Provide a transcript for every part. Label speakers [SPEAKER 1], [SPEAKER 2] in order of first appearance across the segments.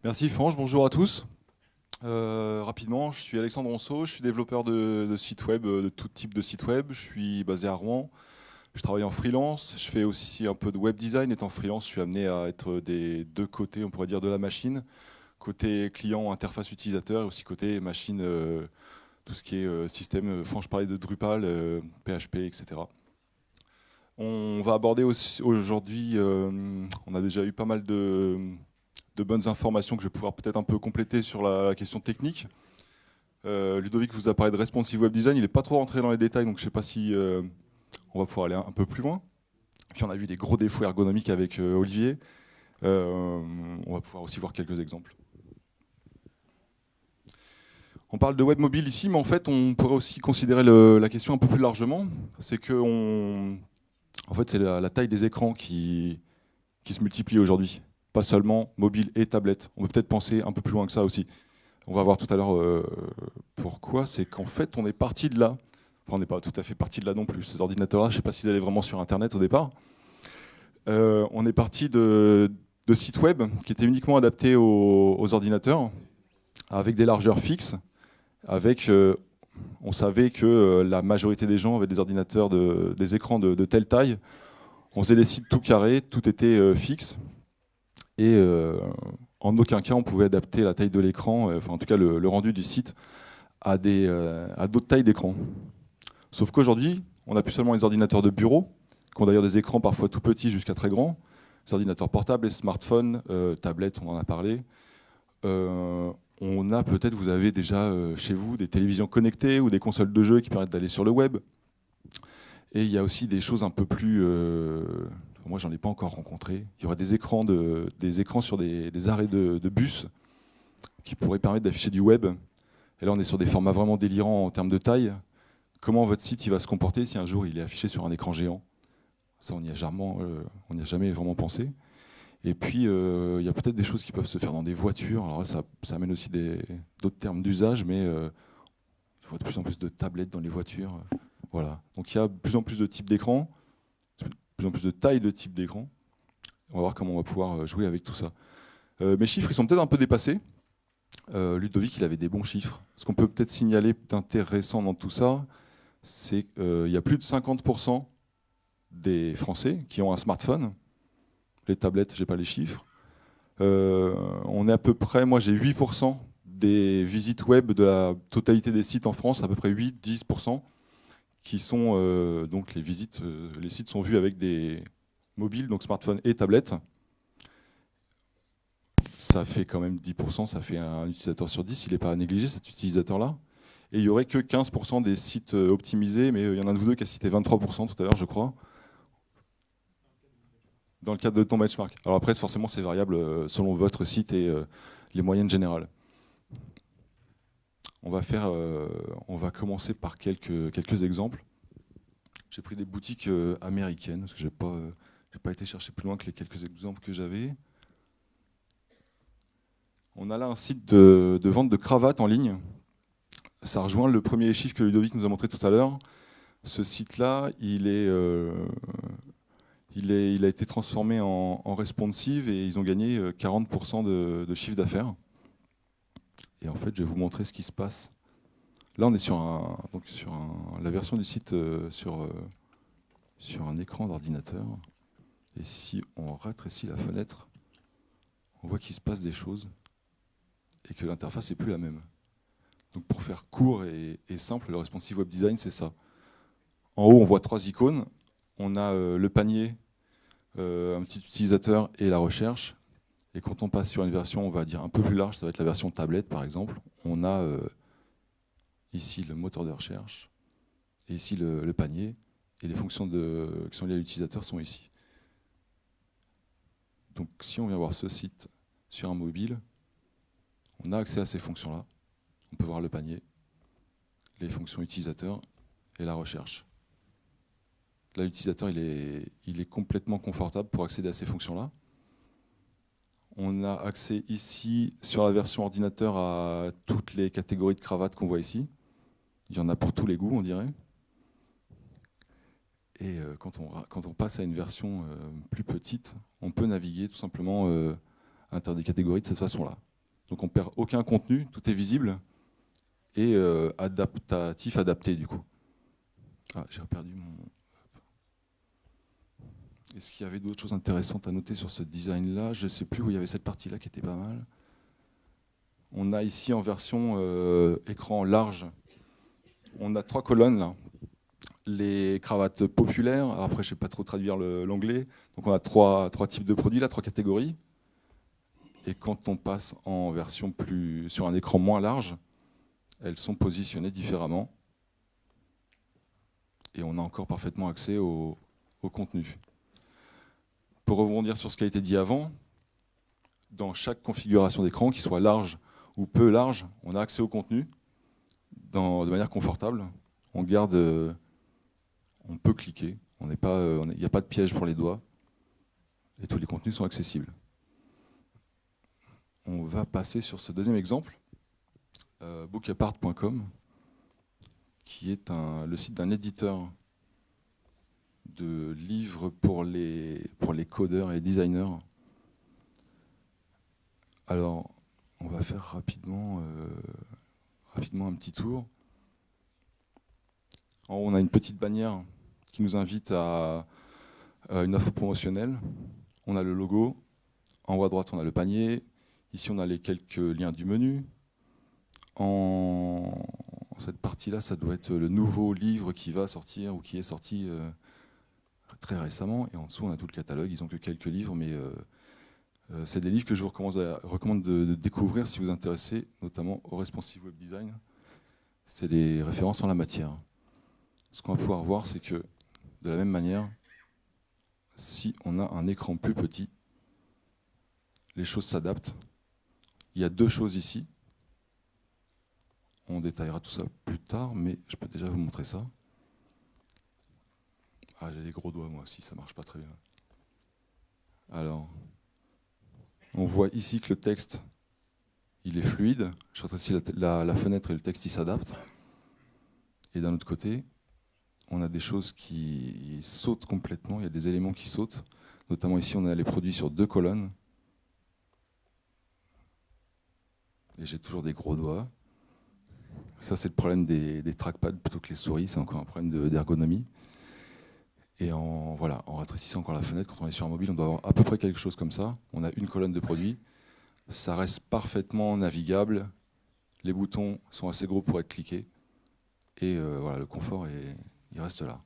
[SPEAKER 1] Merci Franche, bonjour à tous. Rapidement, je suis Alexandre Ronceau, je suis développeur de sites web, de tout type de sites web. Je suis basé à Rouen, je travaille en freelance, je fais aussi un peu de web design. Étant freelance, je suis amené à être des deux côtés, on pourrait dire, de la machine. Côté client, interface utilisateur, et aussi côté machine, tout ce qui est système. Franche parlait de Drupal, PHP, etc. On va aborder aujourd'hui, on a déjà eu pas mal de bonnes informations que je vais pouvoir peut-être un peu compléter sur la question technique. Ludovic vous a parlé de responsive web design, il n'est pas trop rentré dans les détails, donc je ne sais pas si on va pouvoir aller un peu plus loin. Puis on a vu des gros défauts ergonomiques avec Olivier. On va pouvoir aussi voir quelques exemples. On parle de web mobile ici, mais en fait on pourrait aussi considérer la question un peu plus largement. C'est que en fait, c'est la taille des écrans qui se multiplie aujourd'hui. Pas seulement mobile et tablette. On peut peut-être penser un peu plus loin que ça aussi. On va voir tout à l'heure pourquoi. C'est qu'en fait, on est parti de là. Enfin, on n'est pas tout à fait parti de là non plus. Ces ordinateurs-là, je ne sais pas s'ils allaient vraiment sur Internet au départ. On est parti de sites web qui étaient uniquement adaptés aux ordinateurs, avec des largeurs fixes. On savait que la majorité des gens avaient des ordinateurs, des écrans de telle taille. On faisait des sites tout carrés, tout était fixe. Et en aucun cas, on pouvait adapter la taille de l'écran, enfin en tout cas le rendu du site, à d'autres tailles d'écran. Sauf qu'aujourd'hui, on n'a plus seulement les ordinateurs de bureau, qui ont d'ailleurs des écrans parfois tout petits jusqu'à très grands, les ordinateurs portables, les smartphones, tablettes, on en a parlé. On a peut-être, vous avez déjà chez vous des télévisions connectées ou des consoles de jeux qui permettent d'aller sur le web. Et il y a aussi des choses un peu plus... moi, j'en ai pas encore rencontré. Il y aura des écrans sur des arrêts de bus qui pourraient permettre d'afficher du web. Et là, on est sur des formats vraiment délirants en termes de taille. Comment votre site il va se comporter si un jour il est affiché sur un écran géant? Ça, on n'y a jamais vraiment pensé. Et puis, il y a peut-être des choses qui peuvent se faire dans des voitures. Alors là, ça amène aussi d'autres termes d'usage, mais je vois de plus en plus de tablettes dans les voitures. Voilà. Donc il y a de plus en plus de types d'écran, de plus en plus de taille de type d'écran. On va voir comment on va pouvoir jouer avec tout ça. Mes chiffres, ils sont peut-être un peu dépassés. Ludovic, il avait des bons chiffres. Ce qu'on peut peut-être signaler d'intéressant dans tout ça, c'est qu'il y a plus de 50% des Français qui ont un smartphone. Les tablettes, je n'ai pas les chiffres. On est à peu près, moi j'ai 8% des visites web de la totalité des sites en France, à peu près 8-10%, qui sont donc les sites sont vus avec des mobiles, donc smartphones et tablettes. Ça fait quand même 10%, ça fait un utilisateur sur 10, il n'est pas à négliger cet utilisateur-là. Et il n'y aurait que 15% des sites optimisés, mais il y en a un de vous deux qui a cité 23% tout à l'heure, je crois, dans le cadre de ton benchmark. Alors après, forcément, c'est variable selon votre site et les moyennes générales. On va commencer par quelques exemples. J'ai pris des boutiques américaines, parce que je n'ai pas été chercher plus loin que les quelques exemples que j'avais. On a là un site de vente de cravates en ligne. Ça rejoint le premier chiffre que Ludovic nous a montré tout à l'heure. Ce site-là, il a été transformé en responsive et ils ont gagné 40% de chiffre d'affaires. Et en fait, je vais vous montrer ce qui se passe. Là, on est sur la version du site sur un écran d'ordinateur. Et si on rétrécit la fenêtre, on voit qu'il se passe des choses et que l'interface n'est plus la même. Donc pour faire court et simple, le responsive web design, c'est ça. En haut, on voit trois icônes. On a le panier, un petit utilisateur et la recherche. Et quand on passe sur une version, on va dire un peu plus large, ça va être la version tablette par exemple. On a ici le moteur de recherche et ici le panier. Et les fonctions qui sont liées à l'utilisateur sont ici. Donc si on vient voir ce site sur un mobile, on a accès à ces fonctions-là. On peut voir le panier, les fonctions utilisateurs et la recherche. Là, l'utilisateur, il est complètement confortable pour accéder à ces fonctions-là. On a accès ici, sur la version ordinateur, à toutes les catégories de cravates qu'on voit ici. Il y en a pour tous les goûts, on dirait. Et quand on passe à une version plus petite, on peut naviguer tout simplement à l'intérieur des catégories de cette façon-là. Donc on perd aucun contenu, tout est visible et adaptatif, adapté du coup. Ah, j'ai perdu mon... Est-ce qu'il y avait d'autres choses intéressantes à noter sur ce design-là? Je ne sais plus où il y avait cette partie-là qui était pas mal. On a ici en version écran large, on a 3 colonnes là. Les cravates populaires, alors après je ne sais pas trop traduire l'anglais, donc on a trois types de produits là, 3 catégories. Et quand on passe en version sur un écran moins large, elles sont positionnées différemment. Et on a encore parfaitement accès au contenu. Pour rebondir sur ce qui a été dit avant, dans chaque configuration d'écran, qu'il soit large ou peu large, on a accès au contenu de manière confortable. On peut cliquer, il n'y a pas de piège pour les doigts, et tous les contenus sont accessibles. On va passer sur ce deuxième exemple, bookapart.com, qui est le site d'un éditeur de livres pour les codeurs et les designers. Alors, on va faire rapidement un petit tour. En haut, on a une petite bannière qui nous invite à une offre promotionnelle. On a le logo. En haut à droite, on a le panier. Ici, on a les quelques liens du menu. En cette partie-là, ça doit être le nouveau livre qui va sortir ou qui est sorti très récemment. Et en dessous, on a tout le catalogue. Ils n'ont que quelques livres, mais c'est des livres que je vous recommande de découvrir si vous vous intéressez notamment au responsive web design. C'est des références en la matière. Ce qu'on va pouvoir voir, c'est que de la même manière, si on a un écran plus petit, les choses s'adaptent. Il y a 2 choses ici. On détaillera tout ça plus tard, mais je peux déjà vous montrer ça. Ah, j'ai les gros doigts moi aussi, ça marche pas très bien. Alors, on voit ici que le texte, il est fluide. Je rétrécis la fenêtre et le texte, il s'adapte. Et d'un autre côté, on a des choses qui sautent complètement. Il y a des éléments qui sautent. Notamment ici, on a les produits sur 2 colonnes. Et j'ai toujours des gros doigts. Ça, c'est le problème des trackpads plutôt que les souris. C'est encore un problème d'ergonomie. Et en rétrécissant encore la fenêtre, quand on est sur un mobile, on doit avoir à peu près quelque chose comme ça. On a une colonne de produits. Ça reste parfaitement navigable. Les boutons sont assez gros pour être cliqués. Et voilà, le confort, il reste là.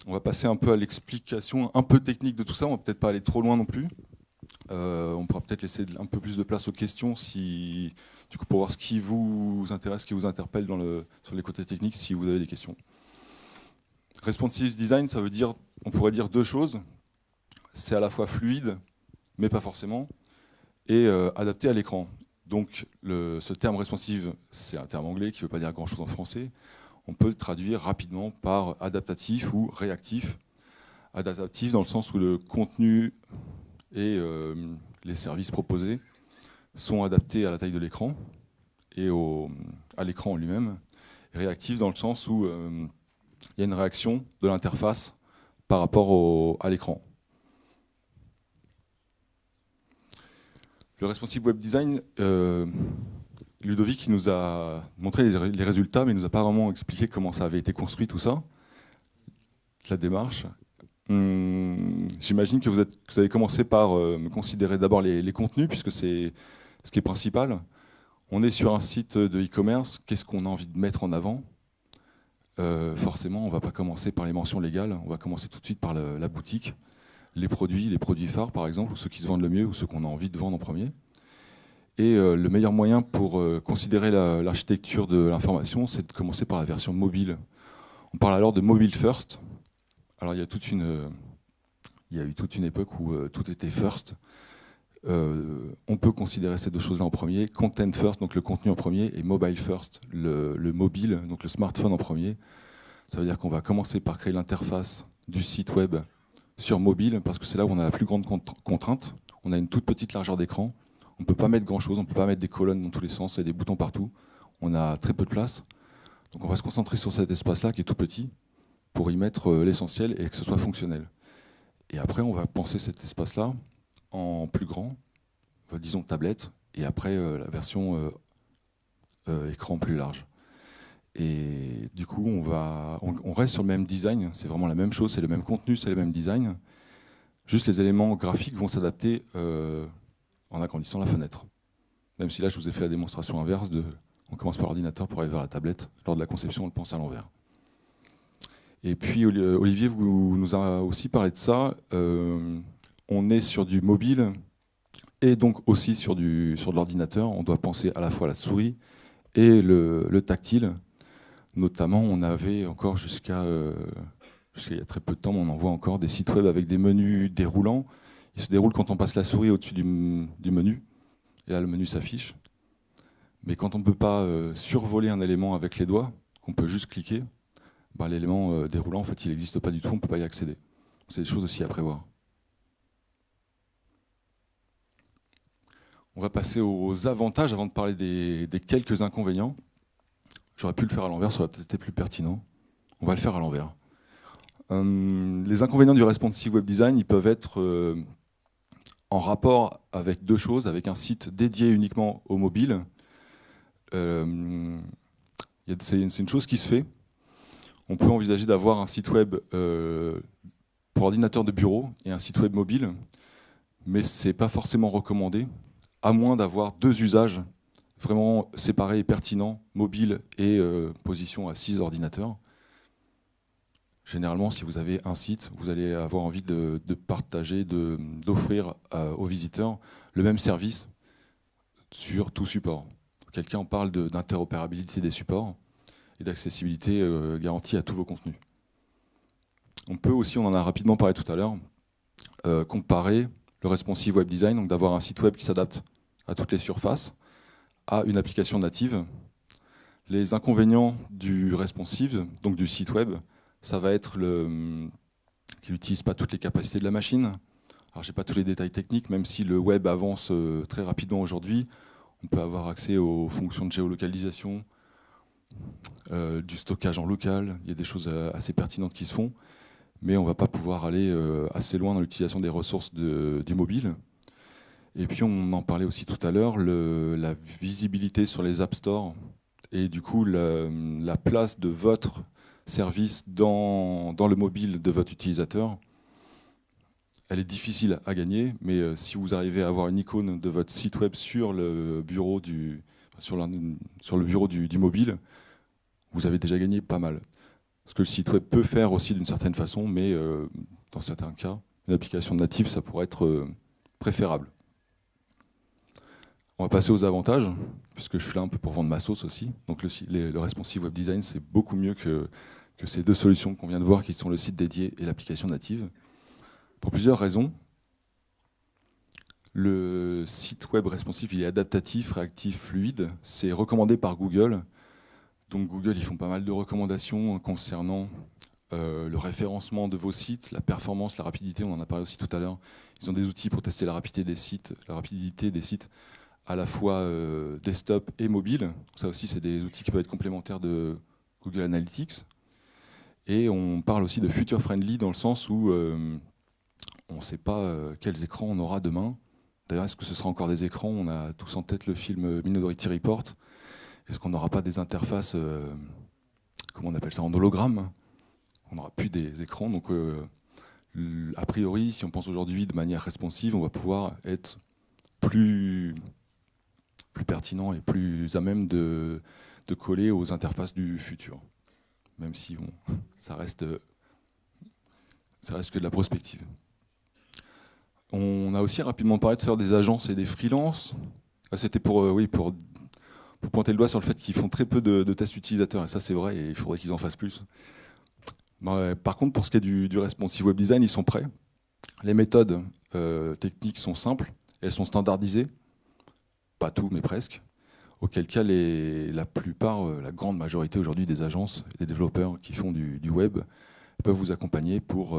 [SPEAKER 1] On va passer un peu à l'explication un peu technique de tout ça. On ne va peut-être pas aller trop loin non plus. On pourra peut-être laisser un peu plus de place aux questions pour voir ce qui vous intéresse, ce qui vous interpelle sur les côtés techniques, si vous avez des questions. Responsive design, ça veut dire, on pourrait dire 2 choses. C'est à la fois fluide, mais pas forcément, et adapté à l'écran. Donc ce terme responsive, c'est un terme anglais qui ne veut pas dire grand-chose en français. On peut le traduire rapidement par adaptatif ou réactif. Adaptatif dans le sens où le contenu et les services proposés sont adaptés à la taille de l'écran et à l'écran en lui-même. Réactif dans le sens où il y a une réaction de l'interface par rapport à l'écran. Le responsive web design, Ludovic nous a montré les résultats, mais il ne nous a pas vraiment expliqué comment ça avait été construit, tout ça, la démarche. J'imagine que vous avez commencé par considérer d'abord les contenus, puisque c'est ce qui est principal. On est sur un site de e-commerce, qu'est-ce qu'on a envie de mettre en avant? Forcément, on ne va pas commencer par les mentions légales, on va commencer tout de suite par la boutique, les produits phares par exemple, ou ceux qui se vendent le mieux, ou ceux qu'on a envie de vendre en premier. Et le meilleur moyen pour considérer l'architecture de l'information, c'est de commencer par la version mobile. On parle alors de mobile first. Alors il y a eu toute une époque où tout était first. On peut considérer ces 2 choses-là en premier. Content first, donc le contenu en premier, et mobile first, le mobile, donc le smartphone en premier. Ça veut dire qu'on va commencer par créer l'interface du site web sur mobile, parce que c'est là où on a la plus grande contrainte. On a une toute petite largeur d'écran. On ne peut pas mettre grand-chose, on ne peut pas mettre des colonnes dans tous les sens et des boutons partout. On a très peu de place. Donc on va se concentrer sur cet espace-là qui est tout petit pour y mettre l'essentiel et que ce soit fonctionnel. Et après, on va penser cet espace-là en plus grand, disons tablette, et après la version écran plus large. Et du coup, on reste sur le même design, c'est vraiment la même chose, c'est le même contenu, c'est le même design. Juste les éléments graphiques vont s'adapter en agrandissant la fenêtre. Même si là, je vous ai fait la démonstration inverse on commence par l'ordinateur pour aller vers la tablette. Lors de la conception, on le pense à l'envers. Et puis, Olivier nous a aussi parlé de ça. On est sur du mobile et donc aussi sur de l'ordinateur. On doit penser à la fois à la souris et le tactile. Notamment, on avait encore jusqu'à il y a très peu de temps, on en voit encore des sites web avec des menus déroulants. Ils se déroulent quand on passe la souris au-dessus du menu. Et là, le menu s'affiche. Mais quand on ne peut pas survoler un élément avec les doigts, qu'on peut juste cliquer, ben, l'élément déroulant, en fait, il n'existe pas du tout, on ne peut pas y accéder. C'est des choses aussi à prévoir. On va passer aux avantages avant de parler des quelques inconvénients. J'aurais pu le faire à l'envers, ça aurait peut-être été plus pertinent. On va le faire à l'envers. Les inconvénients du responsive web design, ils peuvent être en rapport avec deux choses, avec un site dédié uniquement au mobile. C'est une chose qui se fait. On peut envisager d'avoir un site web pour ordinateur de bureau et un site web mobile, mais ce n'est pas forcément recommandé, à moins d'avoir deux usages vraiment séparés et pertinents, mobile et position assise ordinateur. Généralement, si vous avez un site, vous allez avoir envie de partager, d'offrir aux visiteurs le même service sur tout support. Quelqu'un en parle d'interopérabilité des supports et d'accessibilité garantie à tous vos contenus. On peut aussi, on en a rapidement parlé tout à l'heure, comparer le responsive web design, donc d'avoir un site web qui s'adapte à toutes les surfaces, à une application native. Les inconvénients du responsive, donc du site web, ça va être qu'il n'utilise pas toutes les capacités de la machine. Alors, je n'ai pas tous les détails techniques, même si le web avance très rapidement aujourd'hui. On peut avoir accès aux fonctions de géolocalisation, du stockage en local. Il y a des choses assez pertinentes qui se font, mais on ne va pas pouvoir aller assez loin dans l'utilisation des ressources du mobile. Et puis, on en parlait aussi tout à l'heure, la visibilité sur les App Store et du coup la place de votre service dans le mobile de votre utilisateur, elle est difficile à gagner, mais si vous arrivez à avoir une icône de votre site web sur le bureau du mobile, vous avez déjà gagné pas mal. Ce que le site web peut faire aussi d'une certaine façon, mais dans certains cas, une application native, ça pourrait être préférable. On va passer aux avantages, puisque je suis là un peu pour vendre ma sauce aussi. Donc le responsive web design, c'est beaucoup mieux que ces deux solutions qu'on vient de voir, qui sont le site dédié et l'application native. Pour plusieurs raisons. Le site web responsive, il est adaptatif, réactif, fluide. C'est recommandé par Google. Donc Google, ils font pas mal de recommandations concernant le référencement de vos sites, la performance, la rapidité, on en a parlé aussi tout à l'heure. Ils ont des outils pour tester la rapidité des sites à la fois desktop et mobile. Ça aussi, c'est des outils qui peuvent être complémentaires de Google Analytics. Et on parle aussi de future friendly dans le sens où on ne sait pas quels écrans on aura demain. D'ailleurs, est-ce que ce sera encore des écrans? On a tous en tête le film Minority Report. Est-ce qu'on n'aura pas des interfaces, comment on appelle ça, en hologramme? On n'aura plus des écrans. Donc, a priori, si on pense aujourd'hui de manière responsive, on va pouvoir être plus pertinent et plus à même de coller aux interfaces du futur. Même si bon, ça reste que de la prospective. On a aussi rapidement parlé de faire des agences et des freelances. C'était pour pointer le doigt sur le fait qu'ils font très peu de tests utilisateurs. Et ça, c'est vrai, et il faudrait qu'ils en fassent plus. Par contre, pour ce qui est du responsive web design, ils sont prêts. Les méthodes techniques sont simples, elles sont standardisées. Pas tout, mais presque. Auquel cas, la plupart, la grande majorité aujourd'hui des agences et des développeurs qui font du web peuvent vous accompagner pour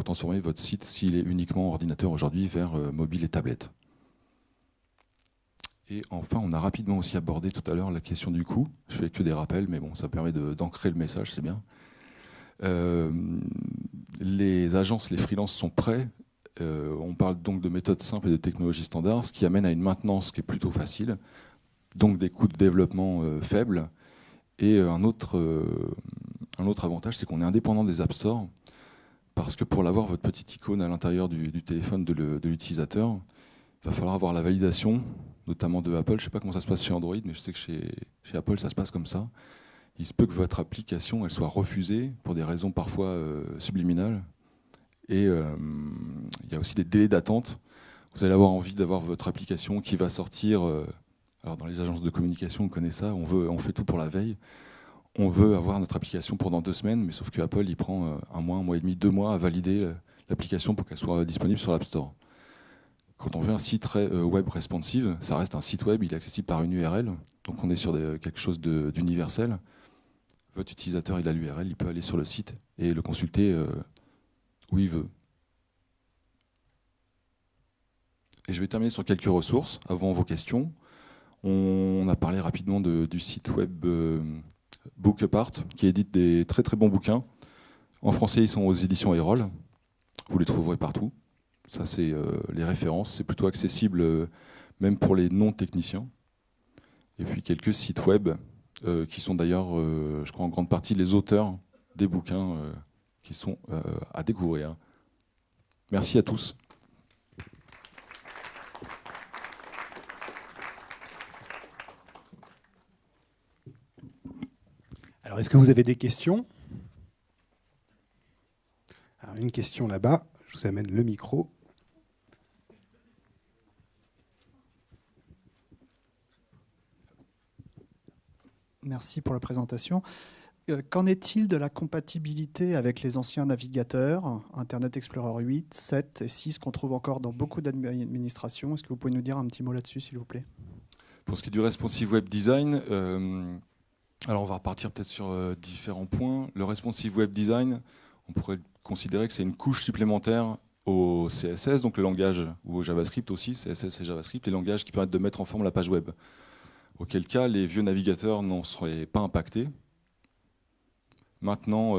[SPEAKER 1] transformer votre site, s'il est uniquement ordinateur aujourd'hui, vers mobile et tablette. Et enfin, on a rapidement aussi abordé tout à l'heure la question du coût. Je fais que des rappels, mais bon, ça permet d'ancrer le message, c'est bien. Les agences, les freelances sont prêts On parle donc de méthodes simples et de technologies standards, ce qui amène à une maintenance qui est plutôt facile, donc des coûts de développement faibles. Et un autre avantage, c'est qu'on est indépendant des App Store, parce que pour l'avoir, votre petite icône à l'intérieur du téléphone de l'utilisateur, il va falloir avoir la validation, notamment de Apple. Je ne sais pas comment ça se passe chez Android, mais je sais que chez Apple, ça se passe comme ça. Il se peut que votre application elle soit refusée pour des raisons parfois subliminales. Et il y a aussi des délais d'attente. Vous allez avoir envie d'avoir votre application qui va sortir. Alors dans les agences de communication, on connaît ça. On fait tout pour la veille. On veut avoir notre application pendant 2 semaines, mais sauf que Apple, il prend 1 mois et demi, 2 mois à valider l'application pour qu'elle soit disponible sur l'App Store. Quand on veut un site web responsive, ça reste un site web, il est accessible par une URL. Donc on est sur quelque chose d'universel. Votre utilisateur, il a l'URL, il peut aller sur le site et le consulter où il veut. Et je vais terminer sur quelques ressources avant vos questions. On a parlé rapidement du site web Bookapart, qui édite des très très bons bouquins. En français, ils sont aux éditions Erol. Vous les trouverez partout. Ça, c'est les références. C'est plutôt accessible même pour les non-techniciens. Et puis quelques sites web qui sont d'ailleurs, je crois, en grande partie les auteurs des bouquins qui sont à découvrir. Merci à tous.
[SPEAKER 2] Alors, est-ce que vous avez des questions? Alors, une question là-bas. Je vous amène le micro.
[SPEAKER 3] Merci pour la présentation. Qu'en est-il de la compatibilité avec les anciens navigateurs, Internet Explorer 8, 7 et 6, qu'on trouve encore dans beaucoup d'administrations? Est-ce que vous pouvez nous dire un petit mot là-dessus, s'il vous plaît?
[SPEAKER 1] Pour ce qui est du responsive web design, alors on va repartir peut-être sur différents points. Le responsive web design, on pourrait considérer que c'est une couche supplémentaire au CSS, donc le langage, ou au JavaScript aussi, CSS et JavaScript, les langages qui permettent de mettre en forme la page web. Auquel cas, les vieux navigateurs n'en seraient pas impactés. Maintenant,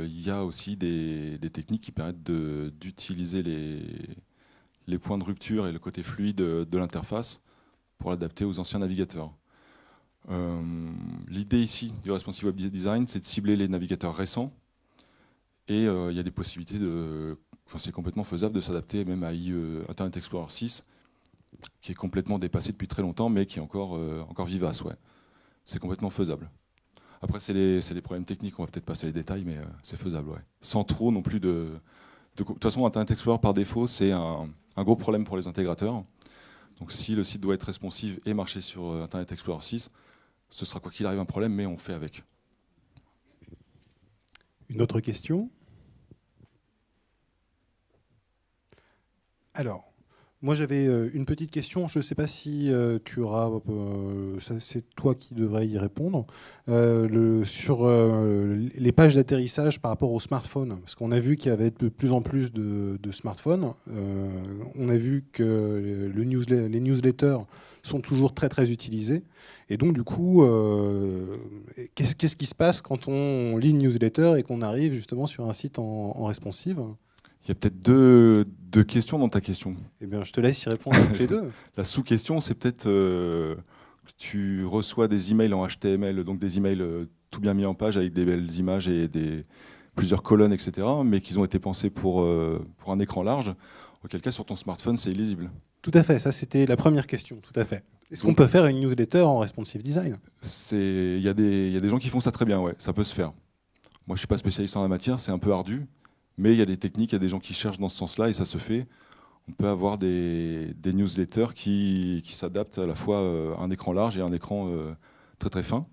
[SPEAKER 1] il y a aussi des techniques qui permettent d'utiliser les points de rupture et le côté fluide de l'interface pour l'adapter aux anciens navigateurs. L'idée ici du responsive web design, c'est de cibler les navigateurs récents. Et il y a des possibilités c'est complètement faisable de s'adapter même à Internet Explorer 6, qui est complètement dépassé depuis très longtemps, mais qui est encore vivace. Ouais. C'est complètement faisable. Après, c'est les problèmes techniques, on va peut-être passer les détails, mais c'est faisable. Ouais. Sans trop non plus de toute façon, Internet Explorer, par défaut, c'est un gros problème pour les intégrateurs. Donc si le site doit être responsive et marcher sur Internet Explorer 6, ce sera quoi qu'il arrive un problème, mais on fait avec.
[SPEAKER 2] Une autre question? Alors, moi j'avais une petite question, je ne sais pas si tu auras, c'est toi qui devrais y répondre, sur les pages d'atterrissage par rapport aux smartphones, parce qu'on a vu qu'il y avait de plus en plus de smartphones, on a vu que les newsletters sont toujours très très utilisés, et donc du coup, qu'est-ce qui se passe quand on lit une newsletter et qu'on arrive justement sur un site en responsive?
[SPEAKER 1] Il y a peut-être deux questions dans ta question.
[SPEAKER 2] Eh bien, je te laisse y répondre toutes les deux.
[SPEAKER 1] La sous-question, c'est peut-être que tu reçois des emails en HTML, donc des emails tout bien mis en page avec des belles images et plusieurs colonnes, etc., mais qu'ils ont été pensés pour un écran large, auquel cas sur ton smartphone, c'est illisible.
[SPEAKER 2] Tout à fait, ça c'était la première question, tout à fait. Est-ce qu'on peut faire une newsletter en responsive design?
[SPEAKER 1] Il y a des gens qui font ça très bien, ouais, ça peut se faire. Moi, je ne suis pas spécialiste en la matière, c'est un peu ardu. Mais il y a des techniques, il y a des gens qui cherchent dans ce sens-là et ça se fait. On peut avoir des newsletters qui s'adaptent à la fois à un écran large et à un écran très très fin.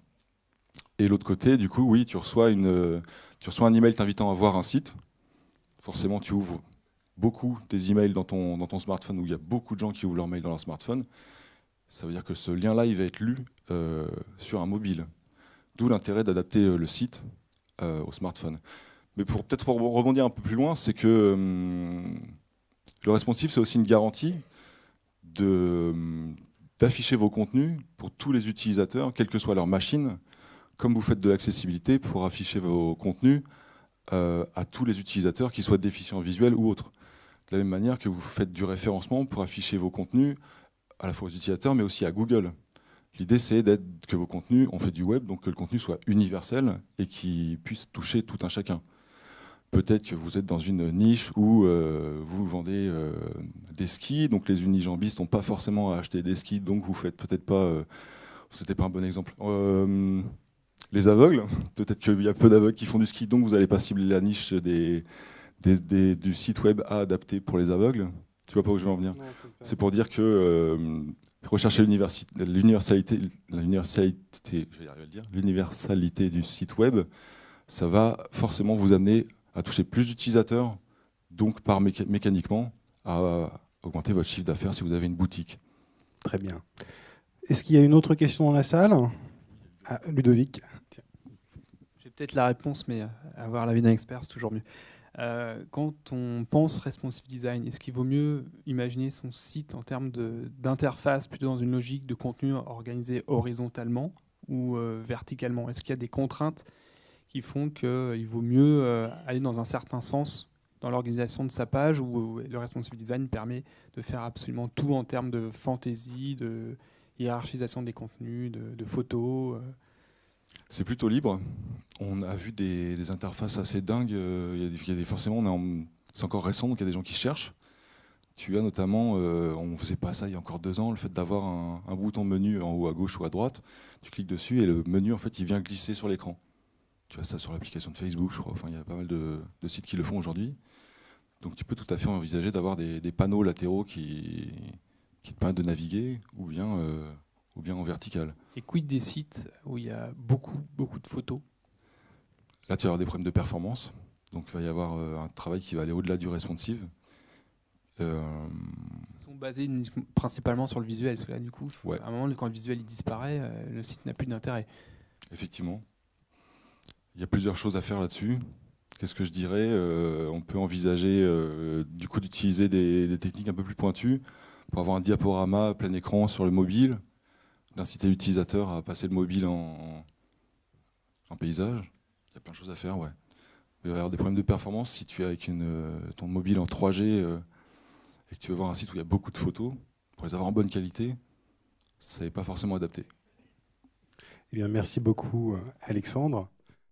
[SPEAKER 1] Et l'autre côté, du coup, oui, tu reçois un email t'invitant à voir un site. Forcément, tu ouvres beaucoup des emails dans ton smartphone où il y a beaucoup de gens qui ouvrent leur mail dans leur smartphone. Ça veut dire que ce lien-là, il va être lu sur un mobile. D'où l'intérêt d'adapter le site au smartphone. Mais pour rebondir un peu plus loin, c'est que le responsive, c'est aussi une garantie d'afficher vos contenus pour tous les utilisateurs, quelle que soit leur machine, comme vous faites de l'accessibilité pour afficher vos contenus à tous les utilisateurs, qu'ils soient déficients visuels ou autres. De la même manière que vous faites du référencement pour afficher vos contenus à la fois aux utilisateurs, mais aussi à Google. L'idée, c'est que vos contenus, on fait du web, donc que le contenu soit universel et qu'il puisse toucher tout un chacun. Peut-être que vous êtes dans une niche où vous vendez des skis, donc les unijambistes n'ont pas forcément à acheter des skis, donc vous faites peut-être pas... c'était pas un bon exemple. Les aveugles, peut-être qu'il y a peu d'aveugles qui font du ski, donc vous n'allez pas cibler la niche du site web à adapter pour les aveugles. Tu vois pas où je veux en venir? C'est pour dire que rechercher l'universalité, je vais y arriver à le dire, l'universalité du site web, ça va forcément vous amener à toucher plus d'utilisateurs, donc mécaniquement à augmenter votre chiffre d'affaires si vous avez une boutique.
[SPEAKER 2] Très bien. Est-ce qu'il y a une autre question dans la salle? Ludovic.
[SPEAKER 4] J'ai peut-être la réponse, mais avoir l'avis d'un expert, c'est toujours mieux. Quand on pense responsive design, est-ce qu'il vaut mieux imaginer son site en termes d'interface plutôt dans une logique de contenu organisé horizontalement ou verticalement? Est-ce qu'il y a des contraintes qui font qu'il vaut mieux aller dans un certain sens dans l'organisation de sa page, où le responsive design permet de faire absolument tout en termes de fantaisie, de hiérarchisation des contenus, de photos?
[SPEAKER 1] C'est plutôt libre. On a vu des interfaces assez dingues. Forcément, c'est encore récent, donc il y a des gens qui cherchent. Tu as notamment, on ne faisait pas ça il y a encore 2 ans, le fait d'avoir un bouton menu en haut à gauche ou à droite. Tu cliques dessus et le menu, en fait, il vient glisser sur l'écran. Tu as ça sur l'application de Facebook, je crois. Enfin, il y a pas mal de sites qui le font aujourd'hui. Donc tu peux tout à fait envisager d'avoir des panneaux latéraux qui te permettent de naviguer, ou bien en vertical.
[SPEAKER 4] Et quid des sites où il y a beaucoup de photos?
[SPEAKER 1] Là, tu vas avoir des problèmes de performance. Donc il va y avoir un travail qui va aller au-delà du responsive.
[SPEAKER 4] Ils sont basés principalement sur le visuel. Parce que là, du coup,
[SPEAKER 1] ouais.
[SPEAKER 4] À un moment, quand le visuel il disparaît, le site n'a plus d'intérêt.
[SPEAKER 1] Effectivement. Il y a plusieurs choses à faire là-dessus. Qu'est-ce que je dirais? On peut envisager du coup d'utiliser des techniques un peu plus pointues pour avoir un diaporama plein écran sur le mobile, d'inciter l'utilisateur à passer le mobile en paysage. Il y a plein de choses à faire, ouais. Il va y avoir des problèmes de performance si tu es avec ton mobile en 3G et que tu veux voir un site où il y a beaucoup de photos, pour les avoir en bonne qualité, ça n'est pas forcément adapté.
[SPEAKER 2] Eh bien, merci beaucoup, Alexandre.